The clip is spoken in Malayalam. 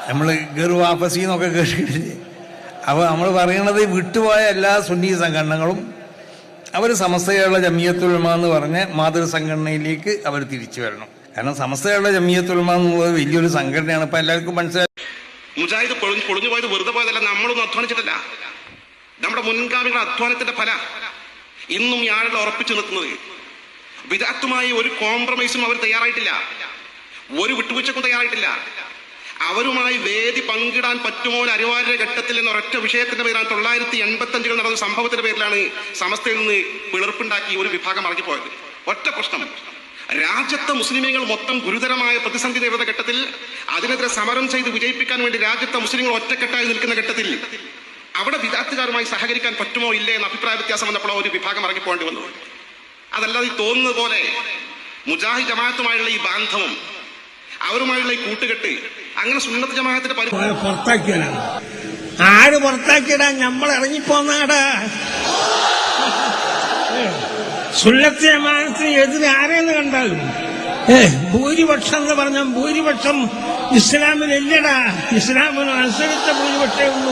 നമ്മൾ ഗർവാഫസി എന്നൊക്കെ കേട്ടിട്ടില്ലേ? അപ്പോൾ നമ്മൾ പറയണത് വിട്ടുപോയ എല്ലാ സുന്നി സംഘടനകളും അവർ സമസ്ത കേരള ജമിയത്തുൽ ഉലമ എന്ന് പറഞ്ഞ മാതൃസംഘടനയിലേക്ക് അവർ തിരിച്ചു വരണം. കാരണം സമസ്ത കേരള ജമിയത്തുൽ ഉലമ എന്നുള്ളത് വലിയൊരു സംഘടനയാണ്. ഇപ്പം എല്ലാവർക്കും മനസ്സിലായി. മുജാഹിദ് പൊളിഞ്ഞു പോയത് വെറുതെ പോയതല്ല, നമ്മളൊന്നും അധ്വാനിച്ചിട്ടില്ല. നമ്മുടെ മുൻഗാമികളുടെ അധ്വാനത്തിന്റെ ഫല ഇന്നും ഈ ആളുകൾ ഉറപ്പിച്ചു നിർത്തുന്നത്. വിദഗ്ധമായി ഒരു കോംപ്രമൈസും അവർ തയ്യാറായിട്ടില്ല, ഒരു വിട്ടുവീഴ്ചക്കും തയ്യാറായിട്ടില്ല. അവരുമായി വേദി പങ്കിടാൻ പറ്റുമോ അനിവാര്യ ഘട്ടത്തിൽ എന്ന ഒരൊറ്റ വിഷയത്തിന്റെ പേരാണ് 985 നടന്ന സംഭവത്തിന്റെ പേരിലാണ് സമസ്തയിൽ നിന്ന് പിളർപ്പുണ്ടാക്കി ഒരു വിഭാഗം ഇറങ്ങിപ്പോയത്. ഒറ്റ പ്രശ്നം, രാജ്യത്തെ മുസ്ലിമീങ്ങൾ മൊത്തം ഗുരുതരമായ പ്രതിസന്ധി നേരിടുന്ന ഘട്ടത്തിൽ അതിനെതിരെ സമരം ചെയ്ത് വിജയിപ്പിക്കാൻ വേണ്ടി രാജ്യത്തെ മുസ്ലിങ്ങൾ ഒറ്റക്കെട്ടായി നിൽക്കുന്ന ഘട്ടത്തിൽ അവിടെ വിദഗ്ധകാരുമായി സഹകരിക്കാൻ പറ്റുമോ ഇല്ലേ എന്ന അഭിപ്രായ വ്യത്യാസം വന്നപ്പോൾ ഒരു വിഭാഗം ഇറങ്ങിപ്പോകേണ്ടി വന്നു. അതല്ലാതെ ഈ തോന്നുന്നത് പോലെ മുജാഹിദ് ജമാഅത്തുമായുള്ള ഈ ബാന്ധവം, അവരുമായുള്ള ഈ കൂട്ടുകെട്ട് അങ്ങനെ സുന്നത്ത് ജമാഅത്തിന്റെ പുറത്താക്കിയതാണ്. ആര് പുറത്താക്കിയടാ? നമ്മൾ ഇറങ്ങിപ്പോന്നാടാ. സുന്നത്ത് ജമാഅത്തിന് എതിരെ ആരെന്ന് കണ്ടാലും ഭൂരിപക്ഷം എന്ന് പറഞ്ഞാൽ ഭൂരിപക്ഷം ഇസ്ലാമിലില്ലടാ. ഇസ്ലാമിന് അനുസരിച്ച ഭൂരിപക്ഷമേ ഉള്ളൂ.